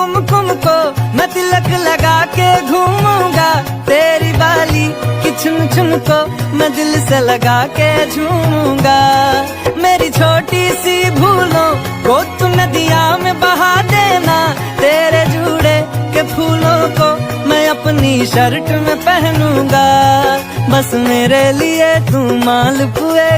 कुमकुम को मैं तिलक लगा के घूमूंगा, तेरी बाली की चुन चुन को मैं दिल से लगा के झूमूंगा। मेरी छोटी सी भूलों को तू नदिया में बहा देना, तेरे जूड़े के फूलों को मैं अपनी शर्ट में पहनूंगा। बस मेरे लिए तू मालपुए